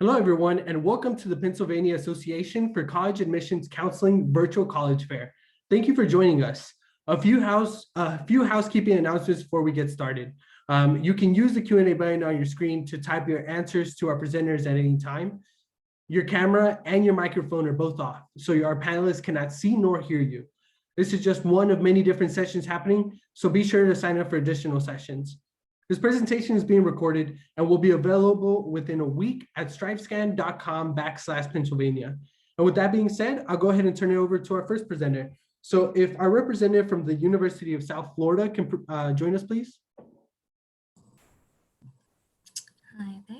Hello, everyone, and welcome to the Pennsylvania Association for College Admissions Counseling Virtual College Fair. Thank you for joining us. A few housekeeping announcements before we get started. You can use the Q&A button on your screen to type your answers to our presenters at any time. Your camera and your microphone are both off, so our panelists cannot see nor hear you. This is just one of many different sessions happening, so be sure to sign up for additional sessions. This presentation is being recorded and will be available within a week at stripescan.com/Pennsylvania. And with that being said, I'll go ahead and turn it over to our first presenter. So if our representative from the University of South Florida can join us, please. Hi there.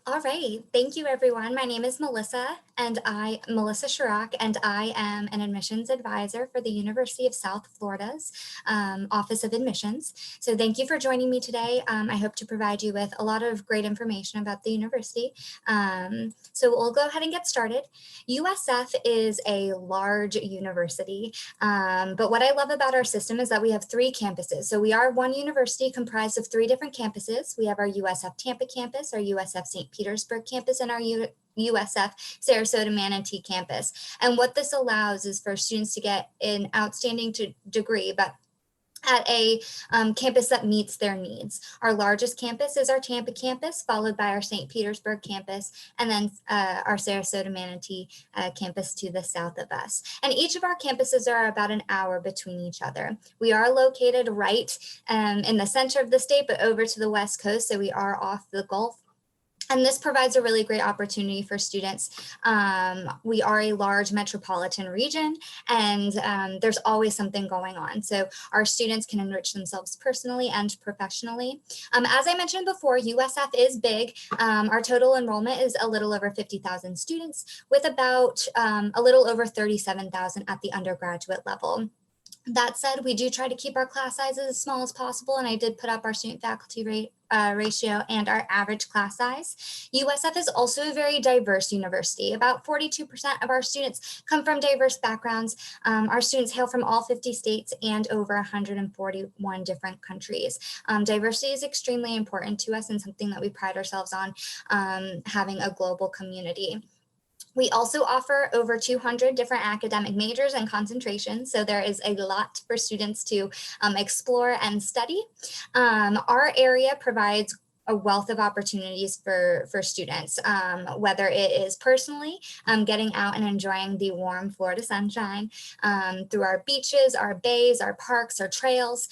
All right, thank you everyone. My name is Melissa Chirac, and I am an admissions advisor for the University of South Florida's Office of Admissions. So thank you for joining me today. I hope to provide you with a lot of great information about the university. So we'll go ahead and get started. USF is a large university, but what I love about our system is that we have 3 campuses. So we are one university comprised of 3 different campuses. We have our USF Tampa campus, our USF St. Petersburg campus, and our USF Sarasota Manatee campus. And what this allows is for students to get an outstanding degree, but at a campus that meets their needs. Our largest campus is our Tampa campus, followed by our St. Petersburg campus, and then our Sarasota Manatee campus to the south of us. And each of our campuses are about an hour between each other. We are located right in the center of the state, but over to the west coast, so we are off the Gulf. And this provides a really great opportunity for students. We are a large metropolitan region, and there's always something going on. So our students can enrich themselves personally and professionally. As I mentioned before, USF is big. Our total enrollment is a little over 50,000 students, with about a little over 37,000 at the undergraduate level. That said, we do try to keep our class sizes as small as possible, and I did put up our student faculty ratio and our average class size. USF is also a very diverse university. About 42% of our students come from diverse backgrounds. Our students hail from all 50 states and over 141 different countries. Diversity is extremely important to us and something that we pride ourselves on, having a global community. We also offer over 200 different academic majors and concentrations, so there is a lot for students to explore and study. Our area provides a wealth of opportunities for students, whether it is personally getting out and enjoying the warm Florida sunshine through our beaches, our bays, our parks, our trails,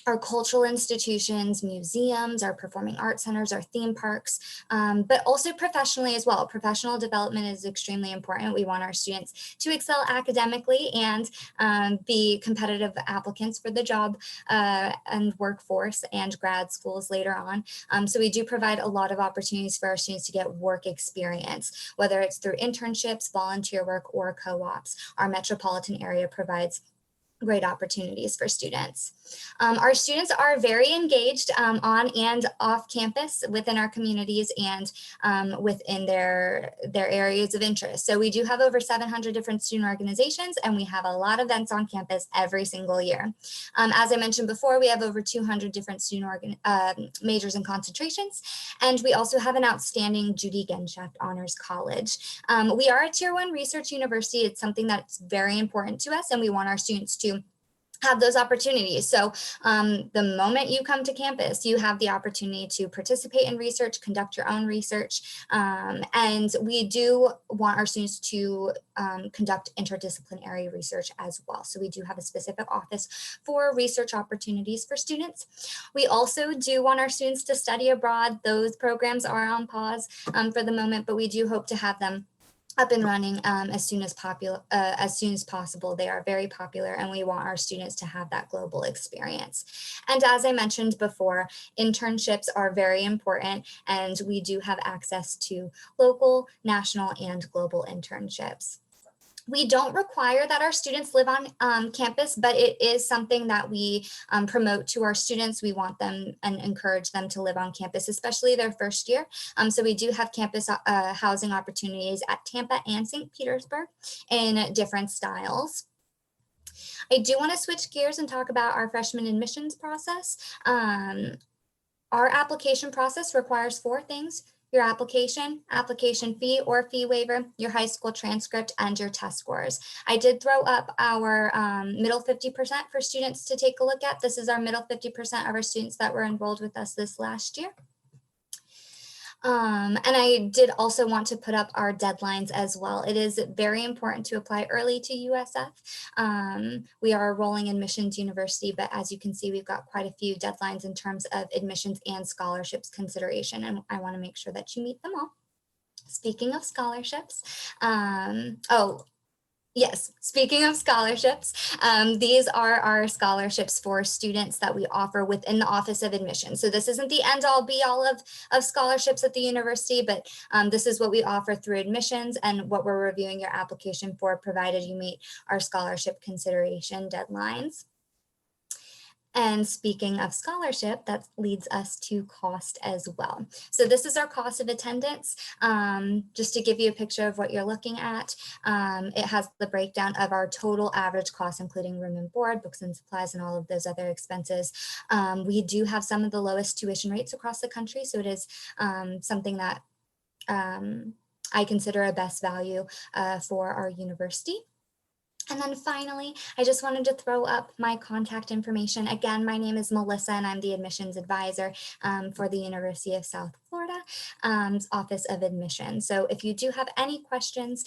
our cultural institutions, museums, our performing arts centers, our theme parks, but also professionally as well. Professional development is extremely important. We want our students to excel academically and be competitive applicants for the job and workforce and grad schools later on. So we do provide a lot of opportunities for our students to get work experience, whether it's through internships, volunteer work, or co-ops. Our metropolitan area provides great opportunities for students. Our students are very engaged on and off campus within our communities and within their areas of interest. So we do have over 700 different student organizations, and we have a lot of events on campus every single year. As I mentioned before, we have over 200 different student majors and concentrations, and we also have an outstanding Judy Genschaft Honors College. We are a Tier 1 research university. It's something that's very important to us, and we want our students to have those opportunities. So the moment you come to campus, you have the opportunity to participate in research, conduct your own research, and we do want our students to conduct interdisciplinary research as well. So we do have a specific office for research opportunities for students. We also do want our students to study abroad. Those programs are on pause for the moment, but we do hope to have them up and running as soon as possible. They are very popular, and we want our students to have that global experience. And as I mentioned before, internships are very important, and we do have access to local, national, and global internships. We don't require that our students live on campus, but it is something that we promote to our students. We want them and encourage them to live on campus, especially their first year. So we do have campus housing opportunities at Tampa and St. Petersburg in different styles. I do want to switch gears and talk about our freshman admissions process. Our application process requires 4 things: your application fee or fee waiver, your high school transcript, and your test scores. I did throw up our middle 50% for students to take a look at. This is our middle 50% of our students that were enrolled with us this last year. And I did also want to put up our deadlines as well. It is very important to apply early to USF. We are a rolling admissions university, but as you can see, we've got quite a few deadlines in terms of admissions and scholarships consideration, and I want to make sure that you meet them all. Speaking of scholarships, yes, speaking of scholarships, these are our scholarships for students that we offer within the Office of Admissions. So this isn't the end all be all of scholarships at the university, but this is what we offer through admissions and what we're reviewing your application for, provided you meet our scholarship consideration deadlines. And speaking of scholarship, that leads us to cost as well. So this is our cost of attendance. Just to give you a picture of what you're looking at, it has the breakdown of our total average cost, including room and board, books and supplies, and all of those other expenses. We do have some of the lowest tuition rates across the country, so it is something that I consider a best value for our university. And then finally, I just wanted to throw up my contact information. Again, my name is Melissa, and I'm the admissions advisor for the University of South Florida Office of Admissions. So if you do have any questions,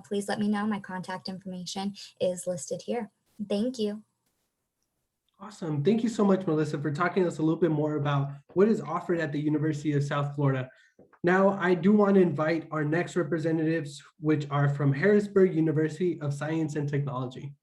please let me know. My contact information is listed here. Thank you. Awesome. Thank you so much, Melissa, for talking to us a little bit more about what is offered at the University of South Florida. Now, I do want to invite our next representatives, which are from Harrisburg University of Science and Technology.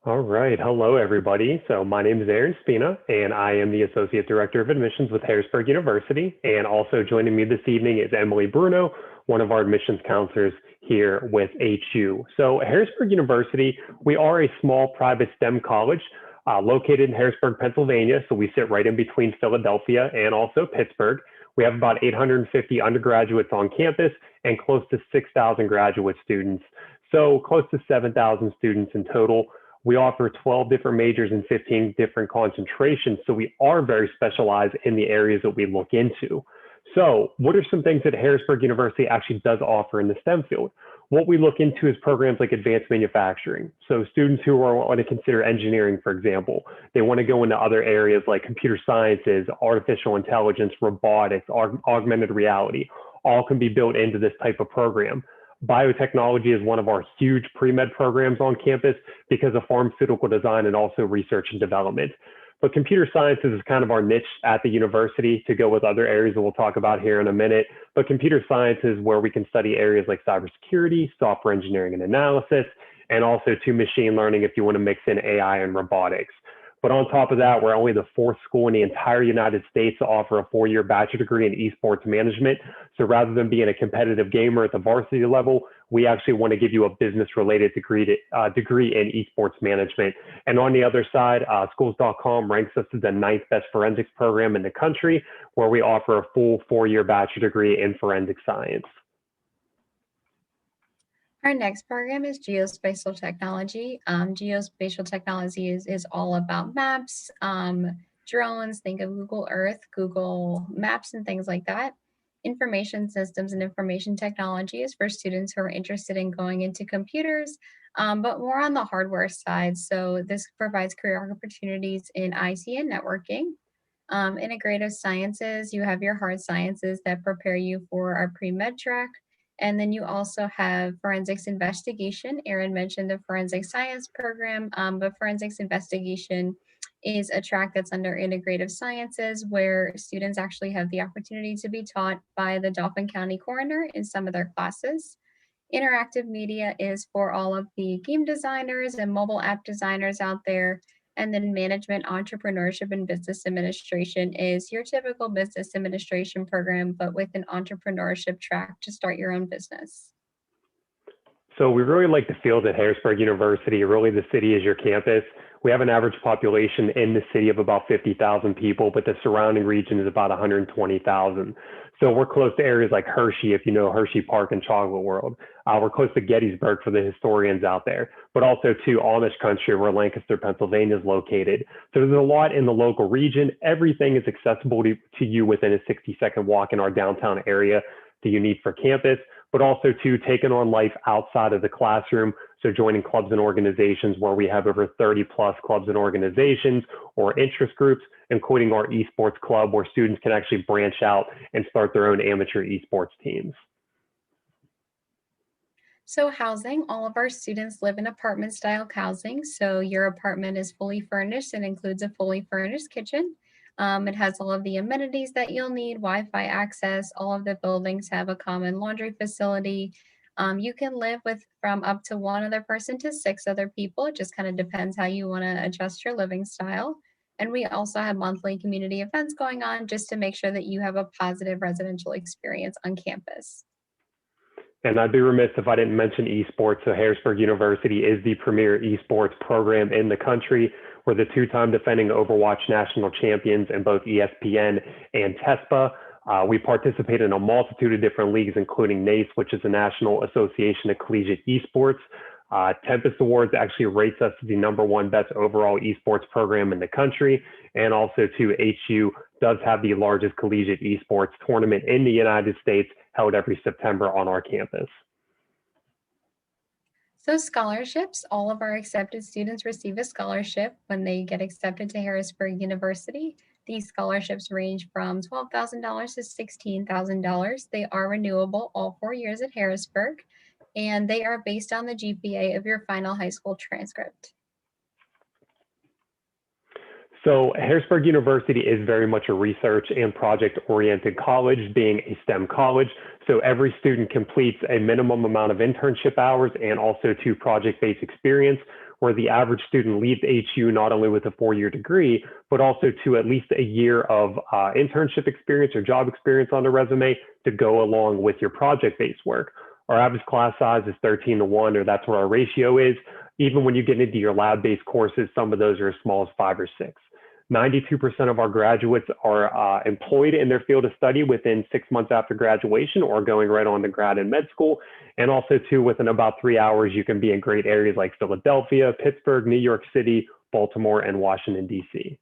All right. Hello, everybody. So my name is Aaron Spina, and I am the Associate Director of Admissions with Harrisburg University. And also joining me this evening is Emily Bruno, one of our admissions counselors here with HU. So Harrisburg University, we are a small private STEM college located in Harrisburg, Pennsylvania. So we sit right in between Philadelphia and also Pittsburgh. We have about 850 undergraduates on campus and close to 6,000 graduate students. So close to 7,000 students in total. We offer 12 different majors and 15 different concentrations. So we are very specialized in the areas that we look into. So what are some things that Harrisburg University actually does offer in the STEM field? What we look into is programs like advanced manufacturing. So students who want to consider engineering, for example, they want to go into other areas like computer sciences, artificial intelligence, robotics, augmented reality, all can be built into this type of program. Biotechnology is one of our huge pre-med programs on campus because of pharmaceutical design and also research and development. But computer sciences is kind of our niche at the university, to go with other areas that we'll talk about here in a minute. But computer science is where we can study areas like cybersecurity, software engineering and analysis, and also to machine learning if you want to mix in AI and robotics. But on top of that, we're only the 4th school in the entire United States to offer a 4-year bachelor degree in esports management. So rather than being a competitive gamer at the varsity level, we actually want to give you a business-related degree in esports management. And on the other side, schools.com ranks us as the 9th best forensics program in the country, where we offer a full 4-year bachelor degree in forensic science. Our next program is geospatial technology. Geospatial technology is all about maps, drones, think of Google Earth, Google Maps, and things like that. Information systems and information technology is for students who are interested in going into computers, but more on the hardware side. So this provides career opportunities in IT and networking. Integrative sciences, you have your hard sciences that prepare you for our pre-med track. And then you also have forensics investigation. Aaron mentioned the forensic science program, but forensics investigation is a track that's under integrative sciences, where students actually have the opportunity to be taught by the Dauphin County coroner in some of their classes. Interactive media is for all of the game designers and mobile app designers out there. And then management, entrepreneurship, and business administration is your typical business administration program, but with an entrepreneurship track to start your own business. So we really like the field at Harrisburg University. Really, the city is your campus. We have an average population in the city of about 50,000 people, but the surrounding region is about 120,000. So we're close to areas like Hershey, if you know Hershey Park and Chocolate World. We're close to Gettysburg for the historians out there, but also to Amish country where Lancaster, Pennsylvania is located. So there's a lot in the local region. Everything is accessible to you within a 60-second walk in our downtown area that you need for campus, but also to taking on life outside of the classroom. So joining clubs and organizations where we have over 30 plus clubs and organizations or interest groups, including our esports club where students can actually branch out and start their own amateur esports teams. So housing, all of our students live in apartment style housing. So your apartment is fully furnished and includes a fully furnished kitchen. It has all of the amenities that you'll need, Wi-Fi access. All of the buildings have a common laundry facility. You can live with from up to one other person to 6 other people. It just kind of depends how you want to adjust your living style. And we also have monthly community events going on just to make sure that you have a positive residential experience on campus. And I'd be remiss if I didn't mention esports. So Harrisburg University is the premier esports program in the country. We're the 2-time defending Overwatch national champions in both ESPN and TESPA. We participate in a multitude of different leagues, including NACE, which is the National Association of Collegiate Esports. Tempest Awards actually rates us as the #1 best overall esports program in the country. And also too, HU does have the largest collegiate esports tournament in the United States, held every September on our campus. So scholarships, all of our accepted students receive a scholarship when they get accepted to Harrisburg University. These scholarships range from $12,000 to $16,000. They are renewable all 4 years at Harrisburg, and they are based on the GPA of your final high school transcript. So Harrisburg University is very much a research and project-oriented college, being a STEM college. So every student completes a minimum amount of internship hours and also to project-based experience, where the average student leaves HU not only with a 4-year degree, but also to at least a year of internship experience or job experience on the resume to go along with your project-based work. Our average class size is 13:1, or that's what our ratio is. Even when you get into your lab-based courses, some of those are as small as 5 or 6. 92% of our graduates are employed in their field of study within 6 months after graduation or going right on to grad and med school. And also too, within about 3 hours, you can be in great areas like Philadelphia, Pittsburgh, New York City, Baltimore, and Washington, D.C.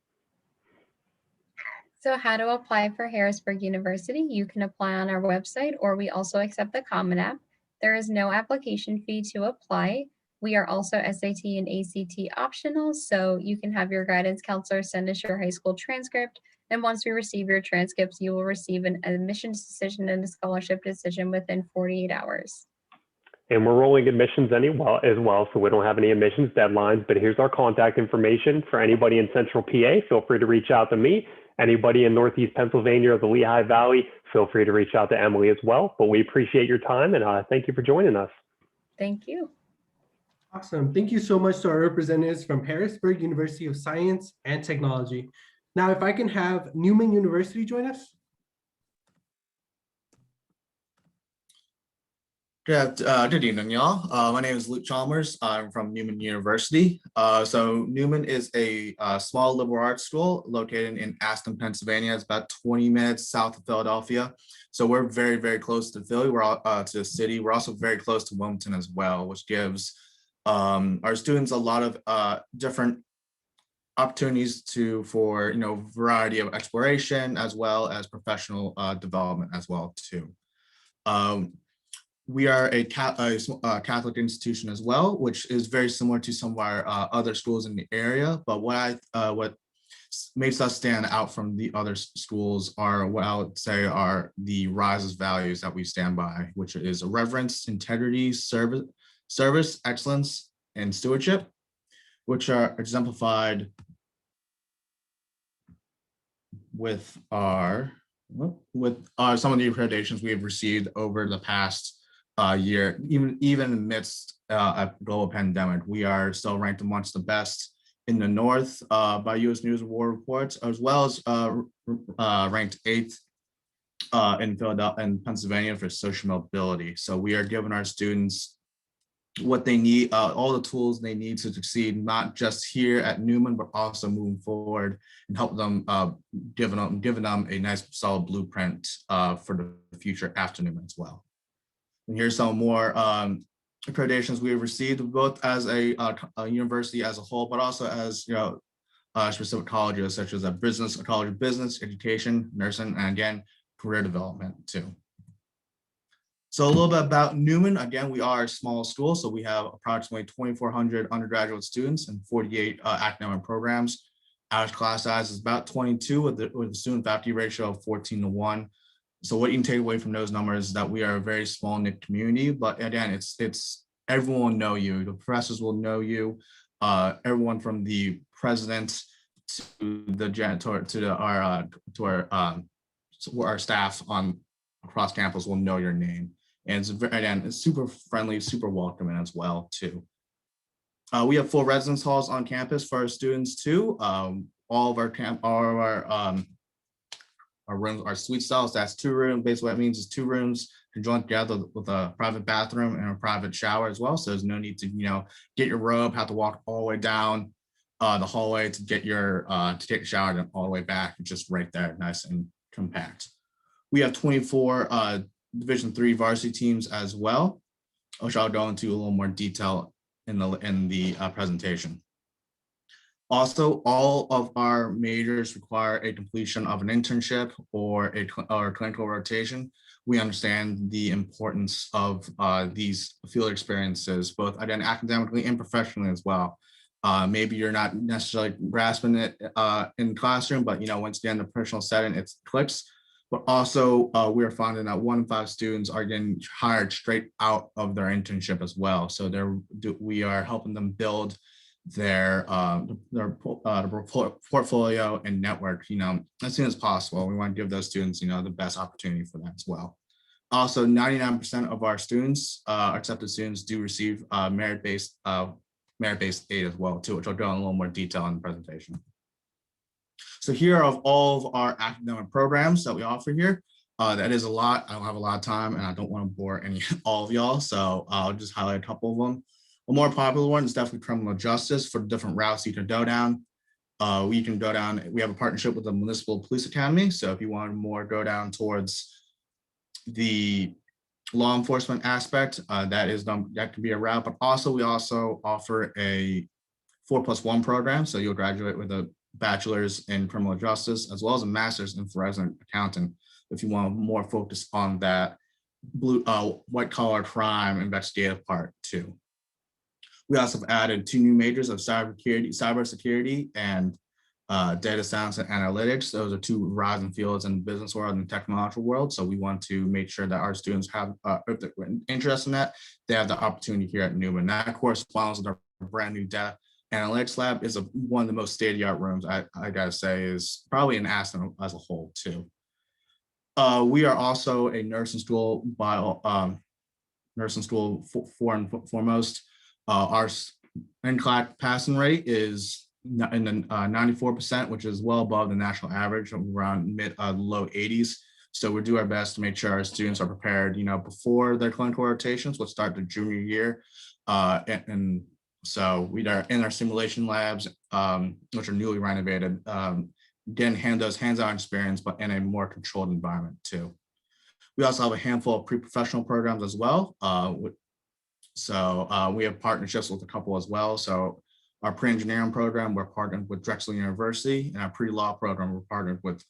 So how to apply for Harrisburg University? You can apply on our website, or we also accept the Common App. There is no application fee to apply. We are also SAT and ACT optional, so you can have your guidance counselor send us your high school transcript. And once we receive your transcripts, you will receive an admissions decision and a scholarship decision within 48 hours. And we're rolling admissions as well, so we don't have any admissions deadlines, but here's our contact information. For anybody in Central PA, feel free to reach out to me. Anybody in Northeast Pennsylvania or the Lehigh Valley, feel free to reach out to Emily as well. But we appreciate your time, and thank you for joining us. Thank you. Awesome. Thank you so much to our representatives from Harrisburg University of Science and Technology. Now, if I can have Neumann University join us. Good evening, y'all. My name is Luke Chalmers. I'm from Neumann University. So Neumann is a small liberal arts school located in Aston, Pennsylvania. It's about 20 minutes south of Philadelphia. So we're very, very close to Philly. We're to the city. We're also very close to Wilmington as well, which gives our students a lot of different opportunities for variety of exploration as well as professional development as well too. We are a Catholic institution as well, which is very similar to some of our other schools in the area. But what makes us stand out from the other schools are what I would say are the RISE's values that we stand by, which is reverence, integrity, service, excellence, and stewardship, which are exemplified with some of the accreditations we have received over the past year. Even amidst a global pandemic, we are still ranked amongst the best in the North by U.S. News and World Reports, as well as ranked 8th in Philadelphia and Pennsylvania for social mobility. So we are giving our students what they need, all the tools they need to succeed, not just here at Neumann, but also moving forward and help them, giving them a nice solid blueprint for the future after Neumann as well. And here's some more accreditations we have received, both as a university as a whole, but also as specific colleges, such as a college of business, education, nursing, and again, career development too. So a little bit about Neumann. Again, we are a small school, so we have approximately 2,400 undergraduate students and 48 academic programs. Average class size is about 22 with a student faculty ratio of 14:1. So what you can take away from those numbers is that we are a very small knit community, but again, it's everyone will know you. The professors will know you. Everyone from the president to the janitor to our staff on across campus will know your name. And it's super friendly, super welcoming as well too. We have full residence halls on campus for our students too. All of our rooms are suite styles. That's 2 rooms. Basically, what that means is 2 rooms conjoined together with a private bathroom and a private shower as well. So there's no need to get your robe, have to walk all the way down the hallway to get your to take a shower, and all the way back. It's just right there, nice and compact. We have 24 Division III varsity teams as well, which I'll go into a little more detail in the presentation. Also, all of our majors require a completion of an internship or a clinical rotation. We understand the importance of these field experiences, both again academically and professionally as well. Maybe you're not necessarily grasping it in classroom, but once again, the professional setting, it clicks. But also, we are finding that 1 in 5 students are getting hired straight out of their internship as well. So we are helping them build their portfolio and network, as soon as possible. We want to give those students, the best opportunity for that as well. Also, 99% of our students, accepted students, do receive merit-based aid as well too, which I'll go in a little more detail in the presentation. So here are all of our academic programs that we offer here. That is a lot. I don't have a lot of time, and I don't want to bore all of y'all, so I'll just highlight a couple of them. A more popular one is definitely criminal justice. For different routes you can go down. We can go down. We have a partnership with the Municipal Police Academy, so if you want to more go down towards the law enforcement aspect, that can be a route. But also we also offer a 4+1 program, so you'll graduate with a bachelor's in criminal justice as well as a master's in forensic accounting if you want more focus on that white collar crime investigative part too. We also have added 2 new majors of cybersecurity and data science and analytics. Those are 2 rising fields in the business world and the technological world. So we want to make sure that our students have, if they're interested in that, they have the opportunity here at Neumann. That corresponds with our brand new data analytics lab. Is one of the most state-of-the-art rooms, I gotta say, is probably in Aston as a whole too. We are also a nursing school foremost. Our NCLEX passing rate is in the 94%, which is well above the national average, around low 80s. So we do our best to make sure our students are prepared, before their clinical rotations, which start their junior year. And so we are in our simulation labs, which are newly renovated, again, those hands-on experience, but in a more controlled environment too. We also have a handful of pre-professional programs as well. So we have partnerships with a couple as well. So our pre-engineering program, we're partnered with Drexel University, and our pre-law program, we're partnered with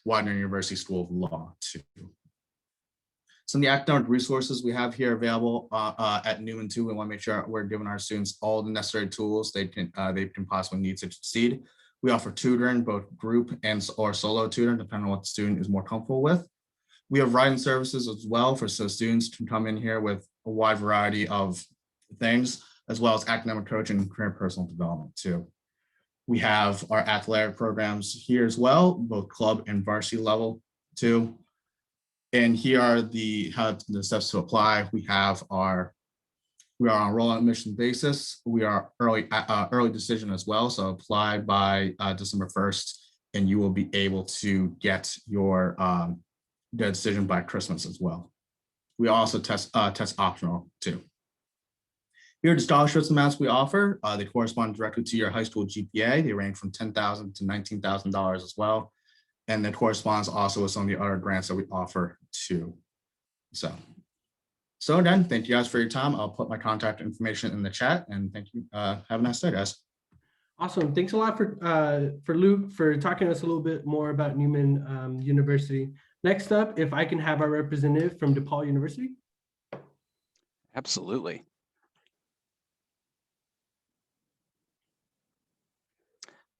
Widener University School of Law too. Some of the academic resources we have here available at Neumann too. We want to make sure we're giving our students all the necessary tools they can possibly need to succeed. We offer tutoring, both group or solo tutoring, depending on what the student is more comfortable with. We have writing services as well so students can come in here with a wide variety of things, as well as academic coaching and career personal development too. We have our athletic programs here as well, both club and varsity level too. And here are the steps to apply. We have our We are on roll admission basis. We are early decision as well. So apply by December 1st, and you will be able to get your decision by Christmas as well. We also test optional too. Here are the scholarships amounts we offer. They correspond directly to your high school GPA. They range from $10,000 to $19,000 as well. And that corresponds also with some of the other grants that we offer too. So again, thank you guys for your time. I'll put my contact information in the chat, and thank you. Have a nice day, guys. Awesome. Thanks a lot for Luke for talking to us a little bit more about Neumann University. Next up, if I can have our representative from DePaul University. Absolutely.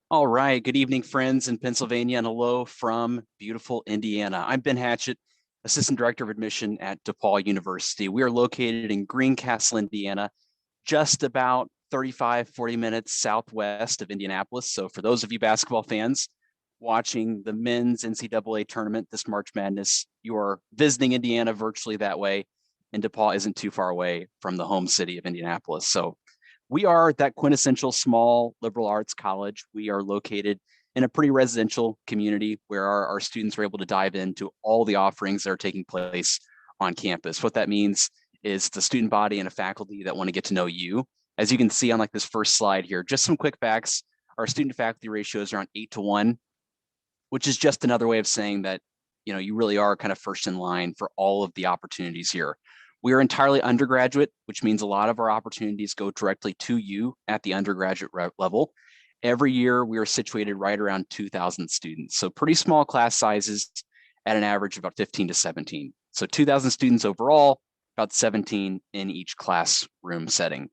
All right. Good evening, friends in Pennsylvania, and hello from beautiful Indiana. I'm Ben Hatchett, Assistant Director of Admission at DePaul University. We are located in Greencastle, Indiana, just about 35-40 minutes southwest of Indianapolis. So for those of you basketball fans watching the men's NCAA tournament this March Madness, you are visiting Indiana virtually that way, and DePaul isn't too far away from the home city of Indianapolis. So we are that quintessential small liberal arts college. We are located in a pretty residential community where our students are able to dive into all the offerings that are taking place on campus. What that means is the student body and a faculty that want to get to know you. As you can see on like this first slide here, just some quick facts. Our student faculty ratio is around 8-to-1, which is just another way of saying that, you know, you really are kind of first in line for all of the opportunities here. We are entirely undergraduate, which means a lot of our opportunities go directly to you at the undergraduate level. Every year, we are situated right around 2,000 students. So pretty small class sizes at an average of about 15 to 17. So 2,000 students overall, about 17 in each classroom setting.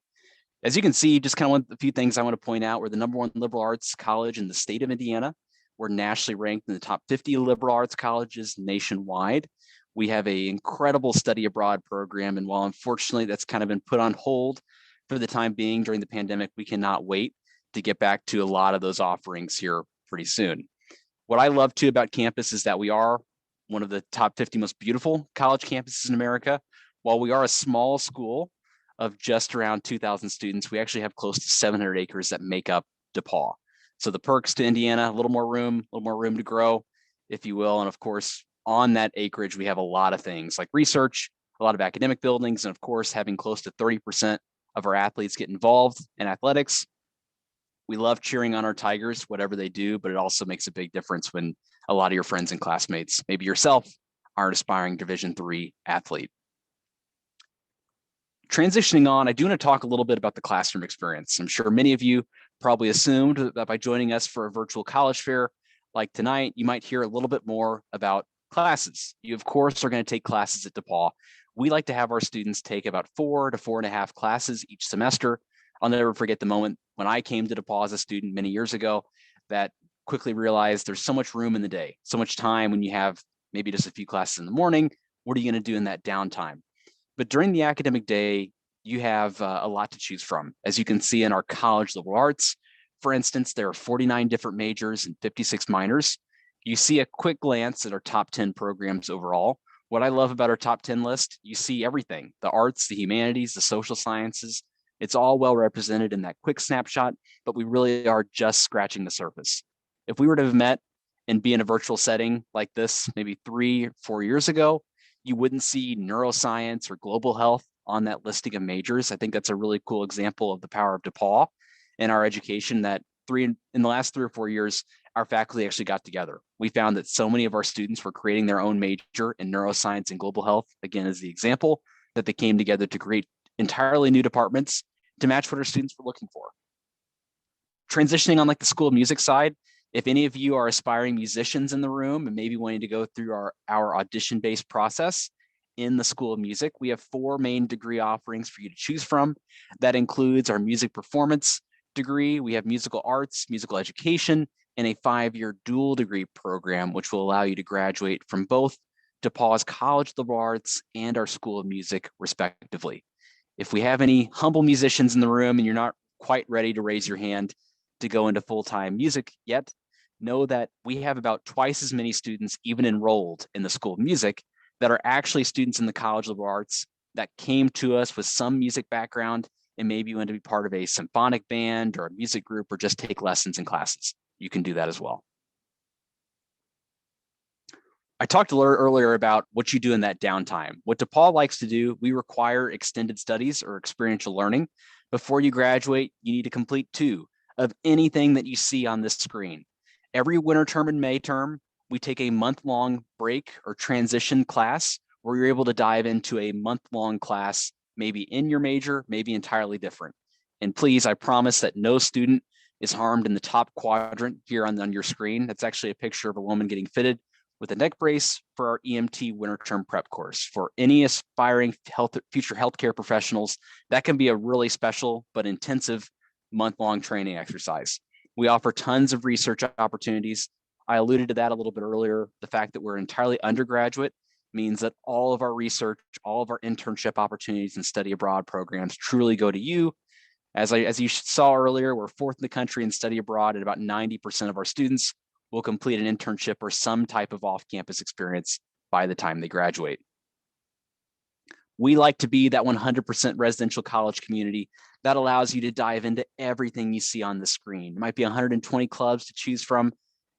As you can see, just kind of a few things I want to point out. We're the #1 liberal arts college in the state of Indiana. We're nationally ranked in the top 50 liberal arts colleges nationwide. We have an incredible study abroad program. And while unfortunately that's kind of been put on hold for the time being during the pandemic, we cannot wait to get back to a lot of those offerings here pretty soon. What I love too about campus is that we are one of the top 50 most beautiful college campuses in America. While we are a small school of just around 2,000 students, we actually have close to 700 acres that make up DePaul. So the perks to Indiana, a little more room to grow, if you will. And of course, on that acreage, we have a lot of things like research, a lot of academic buildings, and of course, having close to 30% of our athletes get involved in athletics. We love cheering on our Tigers, whatever they do, but it also makes a big difference when a lot of your friends and classmates, maybe yourself, are an aspiring Division III athlete. Transitioning on, I do want to talk a little bit about the classroom experience. I'm sure many of you probably assumed that by joining us for a virtual college fair like tonight, you might hear a little bit more about classes. You, of course, are going to take classes at DePaul. We like to have our students take about 4 to 4.5 classes each semester. I'll never forget the moment when I came to DePaul as a student many years ago that quickly realized there's so much room in the day, so much time when you have maybe just a few classes in the morning. What are you going to do in that downtime? But during the academic day, you have a lot to choose from. As you can see in our college liberal arts, for instance, there are 49 different majors and 56 minors. You see a quick glance at our top 10 programs overall. What I love about our top 10 list, you see everything, the arts, the humanities, the social sciences. It's all well represented in that quick snapshot, but we really are just scratching the surface. If we were to have met and be in a virtual setting like this, maybe 3 or 4 years ago, you wouldn't see neuroscience or global health on that listing of majors. I think that's a really cool example of the power of DePaul and our education that in the last 3 or 4 years, our faculty actually got together. We found that so many of our students were creating their own major in neuroscience and global health, again, as the example, that they came together to create entirely new departments to match what our students were looking for. Transitioning on like the School of Music side, if any of you are aspiring musicians in the room and maybe wanting to go through our audition-based process in the School of Music, we have 4 main degree offerings for you to choose from. That includes our music performance degree, we have musical arts, musical education, and a 5-year dual degree program, which will allow you to graduate from both DePaul's College of Liberal Arts and our School of Music, respectively. If we have any humble musicians in the room and you're not quite ready to raise your hand to go into full-time music yet, know that we have about twice as many students even enrolled in the School of Music that are actually students in the College of Liberal Arts that came to us with some music background and maybe you want to be part of a symphonic band or a music group or just take lessons in classes, you can do that as well. I talked earlier about what you do in that downtime. What DePaul likes to do, we require extended studies or experiential learning. Before you graduate, you need to complete 2 of anything that you see on this screen. Every winter term and May term, we take a month-long break or transition class where you're able to dive into a month-long class, maybe in your major, maybe entirely different. And please, I promise that no student is harmed in the top quadrant here on your screen. That's actually a picture of a woman getting fitted with a neck brace for our EMT winter term prep course. For any aspiring future healthcare professionals, that can be a really special but intensive month-long training exercise. We offer tons of research opportunities. I alluded to that a little bit earlier. The fact that we're entirely undergraduate means that all of our research, all of our internship opportunities and study abroad programs truly go to you. As you saw earlier, we're 4th in the country in study abroad, and about 90% of our students will complete an internship or some type of off-campus experience by the time they graduate. We like to be that 100% residential college community that allows you to dive into everything you see on the screen. It might be 120 clubs to choose from.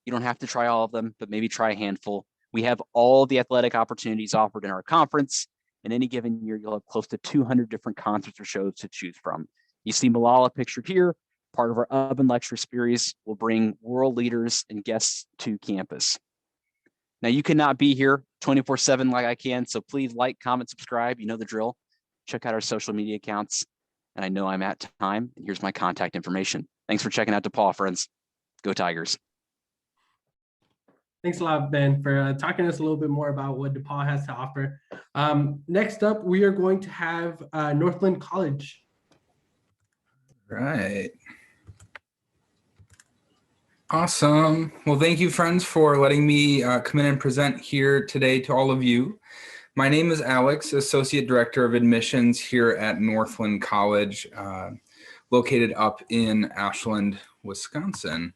You don't have to try all of them, but maybe try a handful. We have all the athletic opportunities offered in our conference. In any given year, you'll have close to 200 different concerts or shows to choose from. You see Malala pictured here. Part of our Oven Lecture series will bring world leaders and guests to campus. Now, you cannot be here 24/7 like I can, so please like, comment, subscribe. You know the drill. Check out our social media accounts. And I know I'm at time. Here's my contact information. Thanks for checking out DePaul, friends. Go Tigers. Thanks a lot, Ben, for talking to us a little bit more about what DePaul has to offer. Next up, we are going to have Northland College. Right. Awesome. Well, thank you, friends, for letting me come in and present here today to all of you. My name is Alex, Associate Director of Admissions here at Northland College, located up in Ashland, Wisconsin.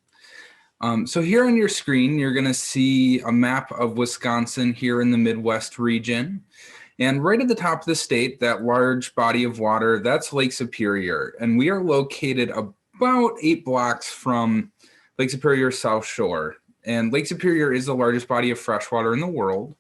So here on your screen, you're going to see a map of Wisconsin here in the Midwest region. And right at the top of the state, that large body of water, that's Lake Superior. And we are located about 8 blocks from Lake Superior South Shore. And Lake Superior is the largest body of freshwater in the world,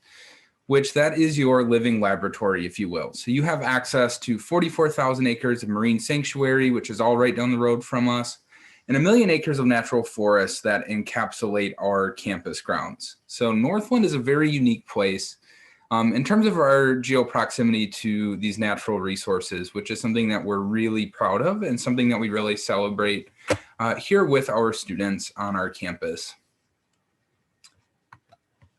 which that is your living laboratory, if you will. So you have access to 44,000 acres of marine sanctuary, which is all right down the road from us, and 1 million acres of natural forests that encapsulate our campus grounds. So Northland is a very unique place in terms of our geoproximity to these natural resources, which is something that we're really proud of and something that we really celebrate here with our students on our campus.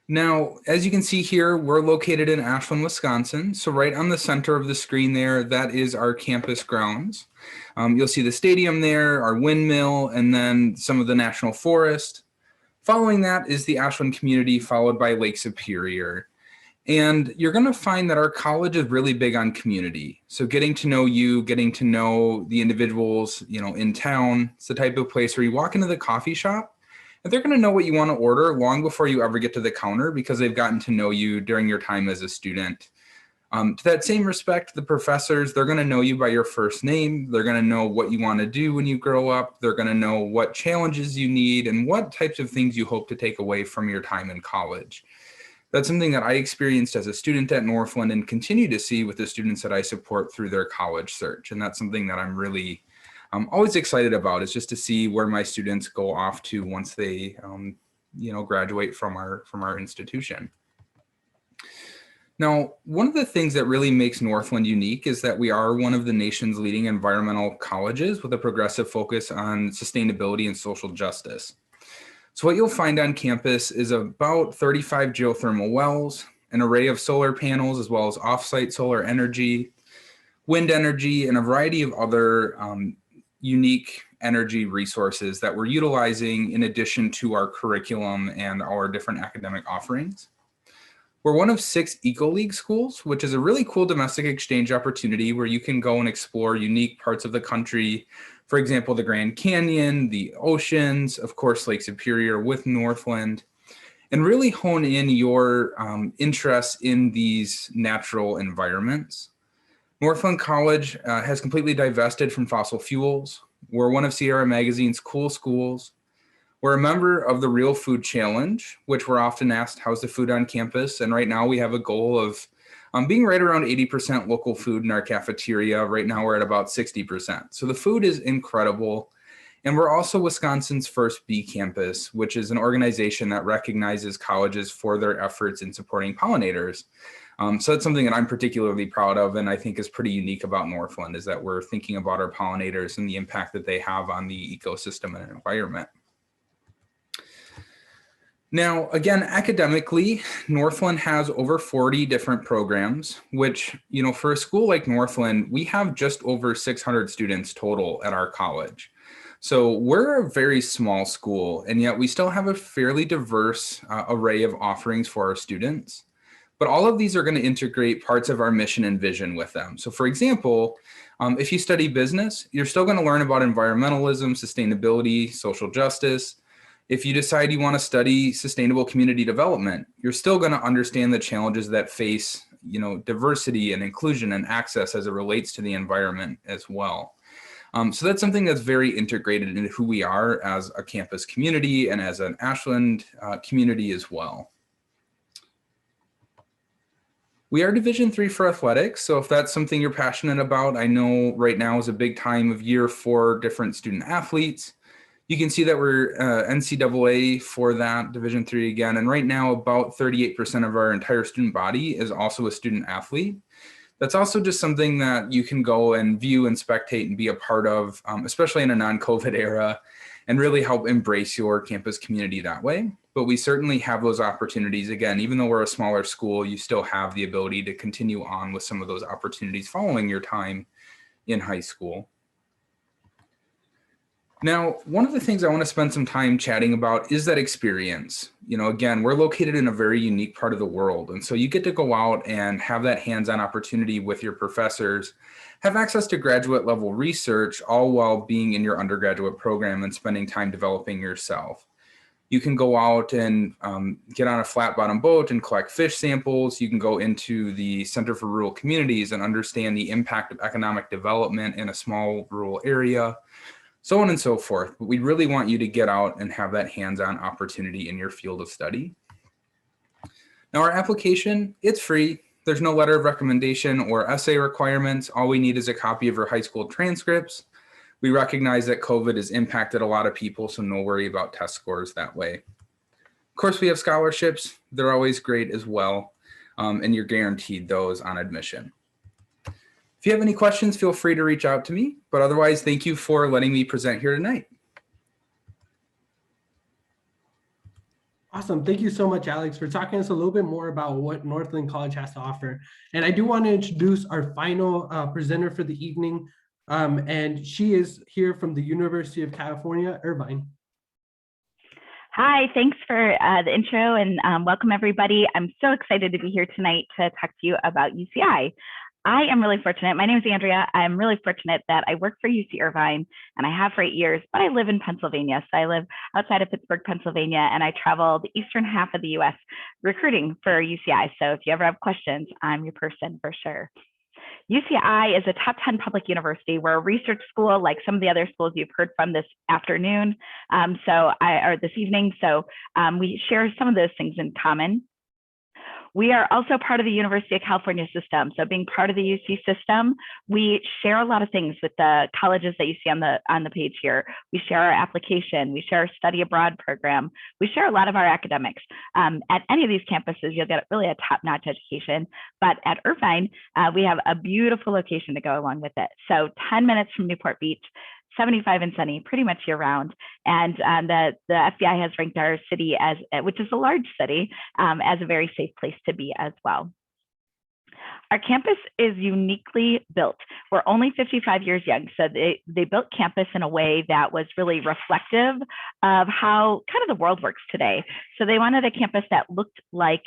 Now, as you can see here, we're located in Ashland, Wisconsin. So right on the center of the screen there, that is our campus grounds. You'll see the stadium there, our windmill, and then some of the national forest. Following that is the Ashland community, followed by Lake Superior. And you're going to find that our college is really big on community. So getting to know you, getting to know the individuals, in town. It's the type of place where you walk into the coffee shop and they're going to know what you want to order long before you ever get to the counter because they've gotten to know you during your time as a student. To that same respect, the professors, they're going to know you by your first name. They're going to know what you want to do when you grow up. They're going to know what challenges you need and what types of things you hope to take away from your time in college. That's something that I experienced as a student at Northland and continue to see with the students that I support through their college search. And that's something that I'm really always excited about, is just to see where my students go off to once they graduate from our institution. Now, one of the things that really makes Northland unique is that we are one of the nation's leading environmental colleges with a progressive focus on sustainability and social justice. So what you'll find on campus is about 35 geothermal wells, an array of solar panels, as well as off-site solar energy, wind energy, and a variety of other unique energy resources that we're utilizing in addition to our curriculum and our different academic offerings. We're one of 6 EcoLeague schools, which is a really cool domestic exchange opportunity where you can go and explore unique parts of the country. For example, the Grand Canyon, the oceans, of course, Lake Superior with Northland, and really hone in your interest in these natural environments. Northland College has completely divested from fossil fuels. We're one of Sierra Magazine's cool schools. We're a member of the Real Food Challenge, which we're often asked, how's the food on campus? And right now we have a goal of being right around 80% local food in our cafeteria. Right now we're at about 60%. So the food is incredible. And we're also Wisconsin's first bee campus, which is an organization that recognizes colleges for their efforts in supporting pollinators. So that's something that I'm particularly proud of, and I think is pretty unique about Northland, is that we're thinking about our pollinators and the impact that they have on the ecosystem and environment. Now, again, academically, Northland has over 40 different programs, which, you know, for a school like Northland, we have just over 600 students total at our college. So we're a very small school, and yet we still have a fairly diverse array of offerings for our students. But all of these are going to integrate parts of our mission and vision with them. So for example, if you study business, you're still going to learn about environmentalism, sustainability, social justice. If you decide you want to study sustainable community development, you're still going to understand the challenges that face, you know, diversity and inclusion and access as it relates to the environment as well. So that's something that's very integrated into who we are as a campus community and as an Ashland community as well. We are Division III for athletics, so if that's something you're passionate about, I know right now is a big time of year for different student athletes. You can see that we're NCAA for that, Division III again, and right now about 38% of our entire student body is also a student athlete. That's also just something that you can go and view and spectate and be a part of, especially in a non-COVID era, and really help embrace your campus community that way. But we certainly have those opportunities. Again, even though we're a smaller school, you still have the ability to continue on with some of those opportunities following your time in high school. Now, one of the things I want to spend some time chatting about is that experience. You know, again, we're located in a very unique part of the world. And so you get to go out and have that hands-on opportunity with your professors, have access to graduate level research, all while being in your undergraduate program and spending time developing yourself. You can go out and get on a flat bottom boat and collect fish samples. You can go into the Center for Rural Communities and understand the impact of economic development in a small rural area, so on and so forth. But we really want you to get out and have that hands-on opportunity in your field of study. Now our application, it's free. There's no letter of recommendation or essay requirements. All we need is a copy of your high school transcripts. We recognize that COVID has impacted a lot of people, so no worry about test scores that way. Of course, we have scholarships. They're always great as well, and you're guaranteed those on admission. If you have any questions, feel free to reach out to me, but otherwise, thank you for letting me present here tonight. Awesome. Thank you so much, Alex, for talking to us a little bit more about what Northland College has to offer. And I do want to introduce our final presenter for the evening, and she is here from the University of California, Irvine. Hi, thanks for the intro and welcome everybody. I'm so excited to be here tonight to talk to you about UCI. I am really fortunate. My name is Andrea. I'm really fortunate that I work for UC Irvine and I have for 8 years, but I live in Pennsylvania. So I live outside of Pittsburgh, Pennsylvania, and I travel the eastern half of the US recruiting for UCI. So if you ever have questions, I'm your person for sure. UCI is a top 10 public university. We're a research school like some of the other schools you've heard from this afternoon, or this evening. So we share some of those things in common. We are also part of the University of California system. So being part of the UC system, we share a lot of things with the colleges that you see on the page here. We share our application, we share our study abroad program, we share a lot of our academics. At any of these campuses, you'll get really a top-notch education. But at Irvine, we have a beautiful location to go along with it. So 10 minutes from Newport Beach, 75 and sunny, pretty much year round. And the FBI has ranked our city as, which is a large city, as a very safe place to be as well. Our campus is uniquely built. We're only 55 years young, so they built campus in a way that was really reflective of how kind of the world works today. So they wanted a campus that looked like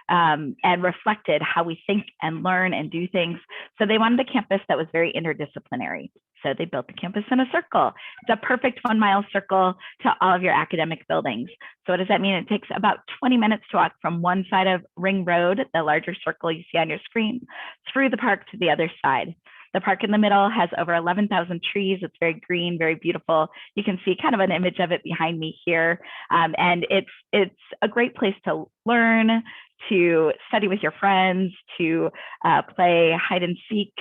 and reflected how we think and learn and do things. So they wanted a campus that was very interdisciplinary. So they built the campus in a circle. It's a perfect 1 mile circle to all of your academic buildings. So what does that mean? It takes about 20 minutes to walk from one side of Ring Road, the larger circle you see on your screen, through the park to the other side. The park in the middle has over 11,000 trees. It's very green, very beautiful. You can see kind of an image of it behind me here. And it's a great place to learn, to study with your friends, to play hide and seek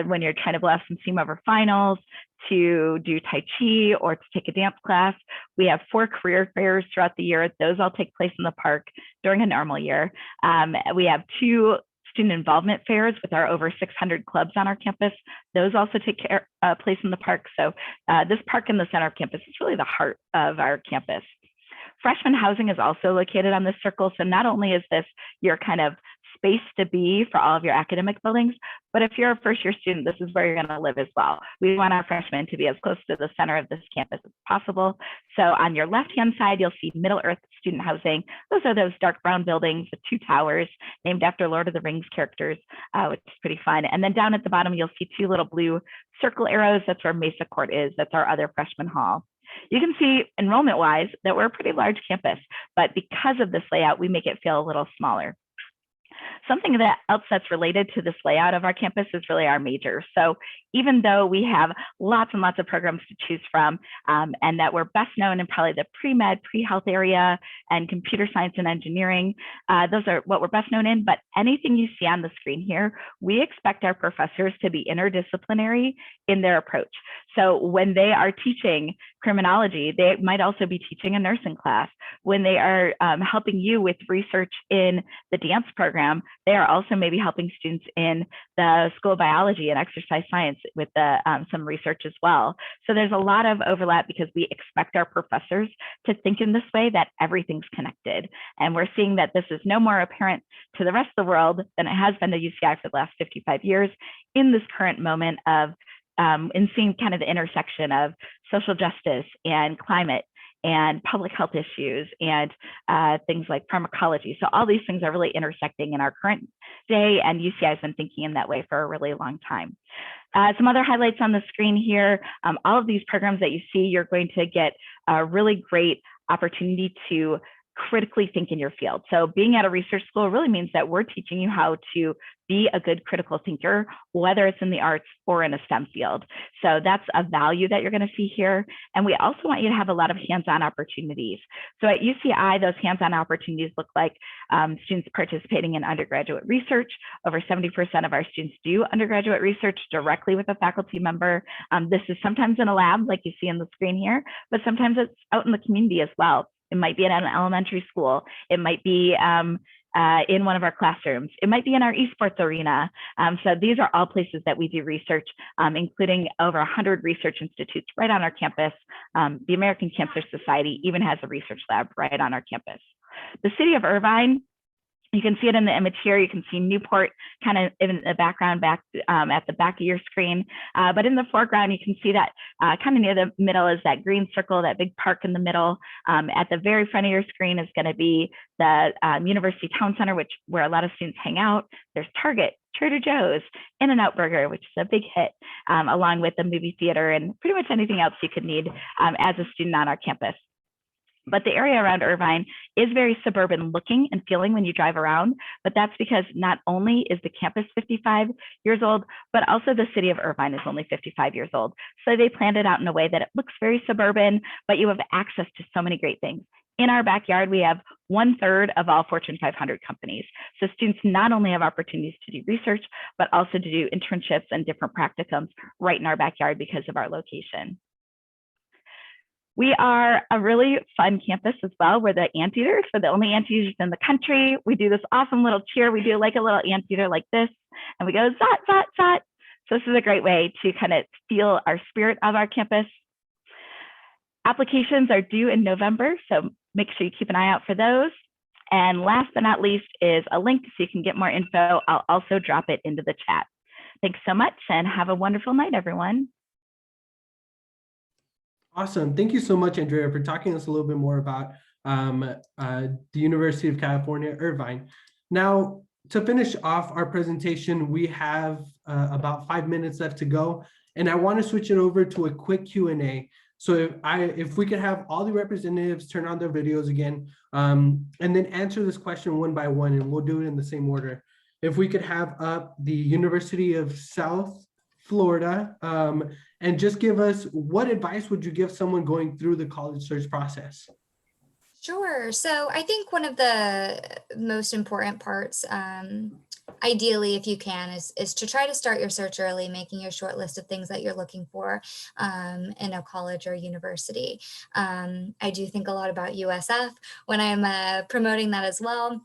when you're trying to blast some steam over finals, to do Tai Chi or to take a dance class. We have 4 career fairs throughout the year. Those all take place in the park during a normal year. We have 2 student involvement fairs with our over 600 clubs on our campus. Those also take place in the park. So this park in the center of campus is really the heart of our campus. Freshman housing is also located on this circle. So not only is this your kind of space to be for all of your academic buildings, but if you're a first-year student, this is where you're going to live as well. We want our freshmen to be as close to the center of this campus as possible. So on your left-hand side, you'll see Middle-earth student housing. Those are those dark brown buildings with 2 towers named after Lord of the Rings characters, which is pretty fun. And then down at the bottom, you'll see 2 little blue circle arrows. That's where Mesa Court is. That's our other freshman hall. You can see enrollment-wise that we're a pretty large campus, but because of this layout, we make it feel a little smaller. Something else that's related to this layout of our campus is really our majors. So even though we have lots and lots of programs to choose from, and that we're best known in probably the pre-med, pre-health area and computer science and engineering, those are what we're best known in, but anything you see on the screen here, we expect our professors to be interdisciplinary in their approach. So when they are teaching criminology, they might also be teaching a nursing class. When they are helping you with research in the dance program, they are also maybe helping students in the School of Biology and Exercise Science with some research as well. So there's a lot of overlap because we expect our professors to think in this way, that everything's connected. And we're seeing that this is no more apparent to the rest of the world than it has been to UCI for the last 55 years in this current moment of in seeing kind of the intersection of social justice and climate and public health issues and things like pharmacology. So all these things are really intersecting in our current day, and UCI has been thinking in that way for a really long time. Some other highlights on the screen here, all of these programs that you see, you're going to get a really great opportunity to critically think in your field. So being at a research school really means that we're teaching you how to be a good critical thinker, whether it's in the arts or in a STEM field. So that's a value that you're going to see here. And we also want you to have a lot of hands-on opportunities. So at UCI, those hands-on opportunities look like students participating in undergraduate research. Over 70% of our students do undergraduate research directly with a faculty member. This is sometimes in a lab, like you see on the screen here, but sometimes it's out in the community as well. It might be in an elementary school. It might be in one of our classrooms. It might be in our esports arena. So these are all places that we do research, including over 100 research institutes right on our campus. The American Cancer Society even has a research lab right on our campus. The city of Irvine, you can see it in the image here. You can see Newport kind of in the background back at the back of your screen. But in the foreground, you can see that kind of near the middle is that green circle, that big park in the middle. At the very front of your screen is going to be the University Town Center, where a lot of students hang out. There's Target, Trader Joe's, In-N-Out Burger, which is a big hit, along with the movie theater and pretty much anything else you could need as a student on our campus. But the area around Irvine is very suburban looking and feeling when you drive around, but that's because not only is the campus 55 years old, but also the city of Irvine is only 55 years old. So they planned it out in a way that it looks very suburban, but you have access to so many great things. In our backyard, we have 1/3 of all Fortune 500 companies. So students not only have opportunities to do research, but also to do internships and different practicums right in our backyard because of our location. We are a really fun campus as well. We're the anteaters. We're the only anteaters in the country. We do this awesome little cheer. We do like a little anteater like this, and we go zot, zot, zot. So this is a great way to kind of feel our spirit of our campus. Applications are due in November, so make sure you keep an eye out for those. And last but not least is a link so you can get more info. I'll also drop it into the chat. Thanks so much and have a wonderful night, everyone. Awesome. Thank you so much, Andrea, for talking to us a little bit more about the University of California, Irvine. Now, to finish off our presentation, we have about 5 minutes left to go, and I want to switch it over to a quick Q&A. So if we could have all the representatives turn on their videos again, and then answer this question one by one, and we'll do it in the same order. If we could have up the University of South Florida, and just give us, what advice would you give someone going through the college search process? Sure. So I think one of the most important parts, ideally, if you can, is to try to start your search early, making your short list of things that you're looking for in a college or university. I do think a lot about USF when I'm promoting that as well,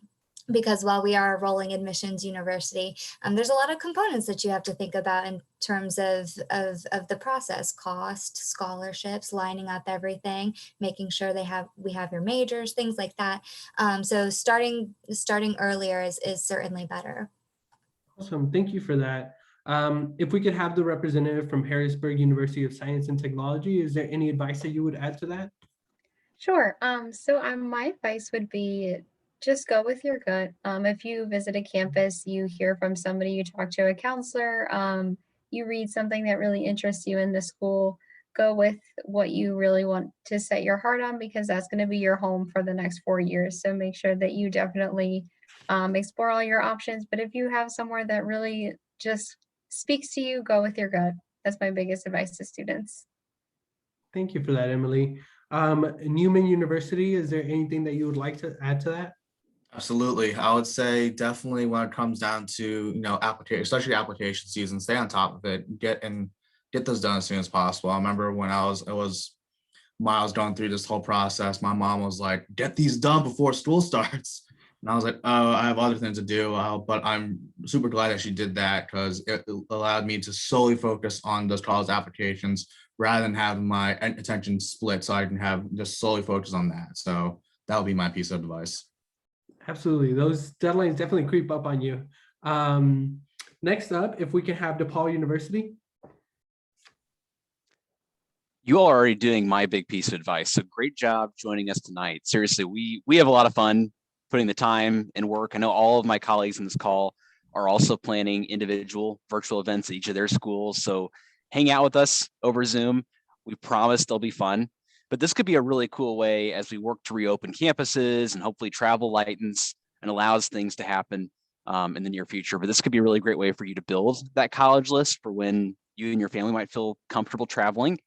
because while we are a rolling admissions university, there's a lot of components that you have to think about in terms of the process: cost, scholarships, lining up everything, making sure we have your majors, things like that. So starting earlier is certainly better. Awesome, thank you for that. If we could have the representative from Harrisburg University of Science and Technology, is there any advice that you would add to that? Sure. My advice would be just go with your gut. If you visit a campus, you hear from somebody, you talk to a counselor, you read something that really interests you in the school, go with what you really want to set your heart on, because that's going to be your home for the next 4 years. So make sure that you definitely explore all your options. But if you have somewhere that really just speaks to you, go with your gut. That's my biggest advice to students. Thank you for that, Emily. Neumann University, is there anything that you would like to add to that? Absolutely. I would say definitely when it comes down to, application, especially application season, stay on top of it, get those done as soon as possible. I remember when I was going through this whole process, my mom was like, get these done before school starts. And I was like, oh, I have other things to do. But I'm super glad that she did that, because it allowed me to solely focus on those college applications rather than have my attention split, so I can have just solely focus on that. So that would be my piece of advice. Absolutely. Those deadlines definitely creep up on you. Next up, if we can have DePaul University. You all are already doing my big piece of advice. So great job joining us tonight. Seriously, we have a lot of fun putting the time and work. I know all of my colleagues in this call are also planning individual virtual events at each of their schools. So hang out with us over Zoom. We promise they'll be fun. But this could be a really cool way as we work to reopen campuses and hopefully travel lightens and allows things to happen in the near future. But this could be a really great way for you to build that college list for when you and your family might feel comfortable traveling,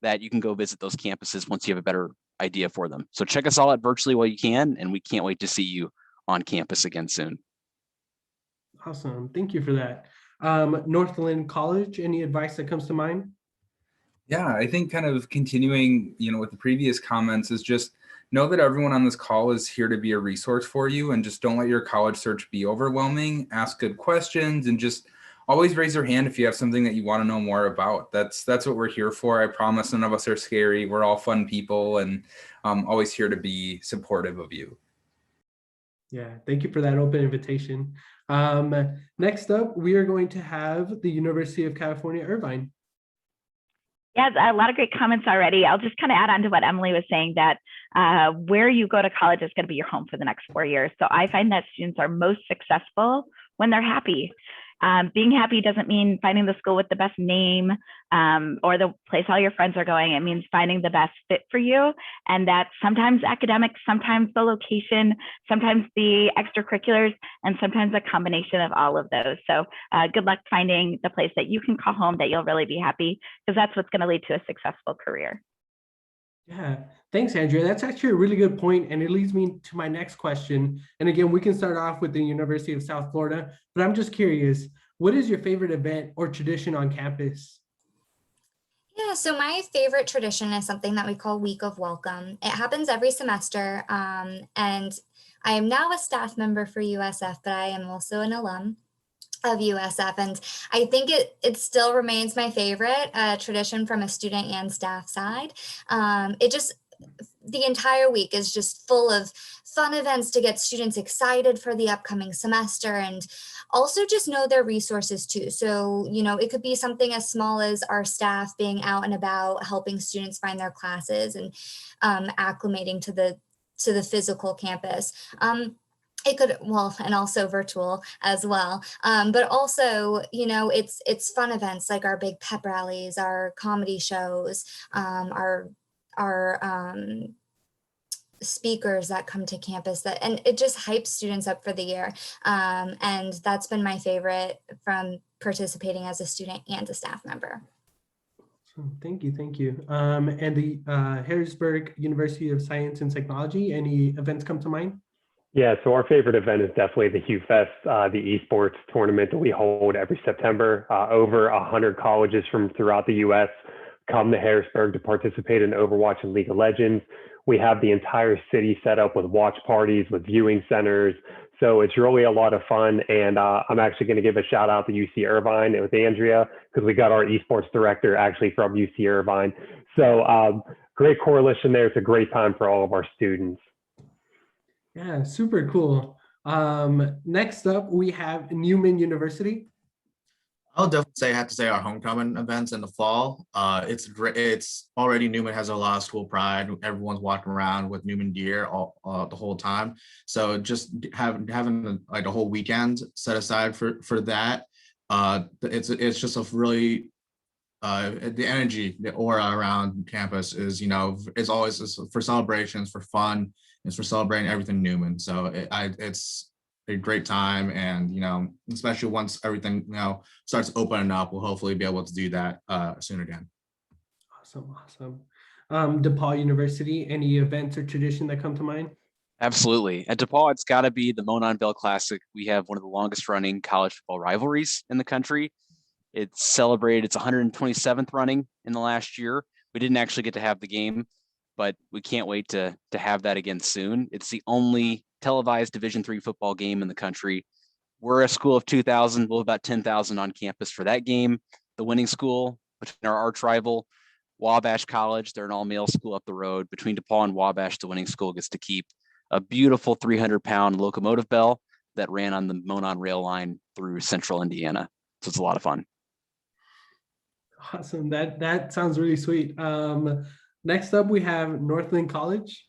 that you can go visit those campuses once you have a better idea for them. So check us all out virtually while you can, and we can't wait to see you on campus again soon. Awesome, thank you for that. Northland College, any advice that comes to mind? Yeah, I think kind of continuing, with the previous comments, is just know that everyone on this call is here to be a resource for you, and just don't let your college search be overwhelming. Ask good questions and just always raise your hand if you have something that you want to know more about. That's what we're here for. I promise none of us are scary. We're all fun people, and always here to be supportive of you. Yeah, thank you for that open invitation. Next up, we are going to have the University of California, Irvine. Yeah, a lot of great comments already. I'll just kind of add on to what Emily was saying, that where you go to college is going to be your home for the next 4 years. So I find that students are most successful when they're happy. Being happy doesn't mean finding the school with the best name or the place all your friends are going. It means finding the best fit for you. And that's sometimes academics, sometimes the location, sometimes the extracurriculars, and sometimes a combination of all of those. So good luck finding the place that you can call home, that you'll really be happy, because that's what's going to lead to a successful career. Yeah, thanks, Andrea. That's actually a really good point, and it leads me to my next question. And again, we can start off with the University of South Florida, but I'm just curious, what is your favorite event or tradition on campus? Yeah, so my favorite tradition is something that we call Week of Welcome. It happens every semester, and I am now a staff member for USF, but I am also an alum of USF, and I think it still remains my favorite tradition from a student and staff side. The entire week is just full of fun events to get students excited for the upcoming semester, and also just know their resources too. So, it could be something as small as our staff being out and about helping students find their classes and acclimating to the physical campus. It could, well, and also virtual as well. But also, it's fun events like our big pep rallies, our comedy shows, our speakers that come to campus, and it just hypes students up for the year. And that's been my favorite from participating as a student and a staff member. Thank you. And the Harrisburg University of Science and Technology, any events come to mind? Yeah, so our favorite event is definitely the Hugh Fest, the esports tournament that we hold every September. Over 100 colleges from throughout the U.S. come to Harrisburg to participate in Overwatch and League of Legends. We have the entire city set up with watch parties, with viewing centers. So it's really a lot of fun. And I'm actually going to give a shout out to UC Irvine with Andrea, because we got our esports director actually from UC Irvine. So great correlation there. It's a great time for all of our students. Yeah, super cool. Next up, we have Neumann University. I'll definitely have to say our homecoming events in the fall. It's great. It's already Neumann has a lot of school pride. Everyone's walking around with Neumann gear the whole time. So just having like a whole weekend set aside for that. It's just a really the energy, the aura around campus is always for celebrations, for fun. It's for celebrating everything Neumann. So it's a great time, and especially once everything starts opening up, we'll hopefully be able to do that soon again. Awesome. DePauw University, any events or tradition that come to mind? Absolutely. At DePaul, it's got to be the Monon Classic. We have one of the longest running college football rivalries in the country. It's celebrated its 127th running in the last year. We didn't actually get to have the game, but we can't wait to have that again soon. It's the only televised Division III football game in the country. We're a school of 2,000. We'll have about 10,000 on campus for that game. The winning school, between our arch rival, Wabash College, they're an all-male school up the road. Between DePaul and Wabash, the winning school gets to keep a beautiful 300-pound locomotive bell that ran on the Monon rail line through central Indiana. So it's a lot of fun. Awesome. That sounds really sweet. Next up, we have Northland College.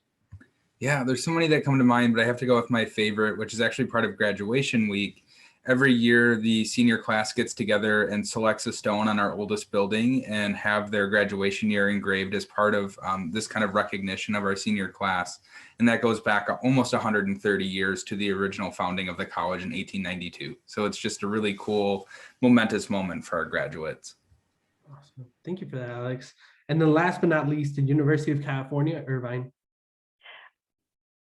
Yeah, there's so many that come to mind, but I have to go with my favorite, which is actually part of graduation week. Every year, the senior class gets together and selects a stone on our oldest building and have their graduation year engraved as part of this kind of recognition of our senior class. And that goes back almost 130 years to the original founding of the college in 1892. So it's just a really cool, momentous moment for our graduates. Awesome. Thank you for that, Alex. And then last but not least, the University of California, Irvine.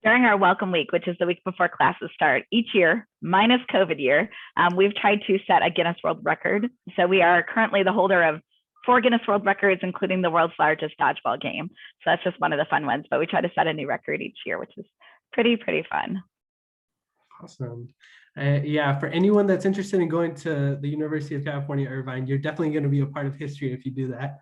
During our welcome week, which is the week before classes start, each year, minus COVID year, we've tried to set a Guinness World Record. So we are currently the holder of 4 Guinness World Records, including the world's largest dodgeball game. So that's just one of the fun ones, but we try to set a new record each year, which is pretty fun. Awesome. Yeah, for anyone that's interested in going to the University of California, Irvine, you're definitely going to be a part of history if you do that.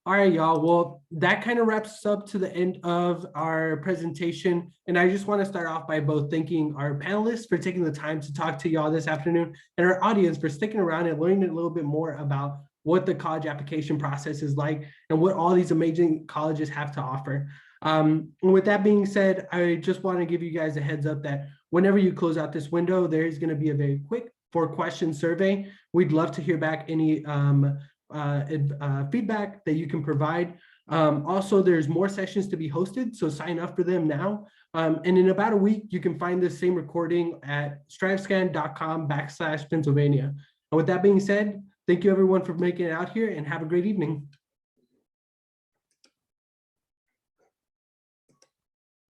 All right, y'all. Well, that kind of wraps us up to the end of our presentation. And I just want to start off by both thanking our panelists for taking the time to talk to y'all this afternoon, and our audience for sticking around and learning a little bit more about what the college application process is like and what all these amazing colleges have to offer. And with that being said, I just want to give you guys a heads up that whenever you close out this window, there is going to be a very quick 4-question survey. We'd love to hear back any feedback that you can provide. Also, there's more sessions to be hosted, so sign up for them now. And in about a week, you can find the same recording at strivescan.com/Pennsylvania. And with that being said, thank you everyone for making it out here, and have a great evening.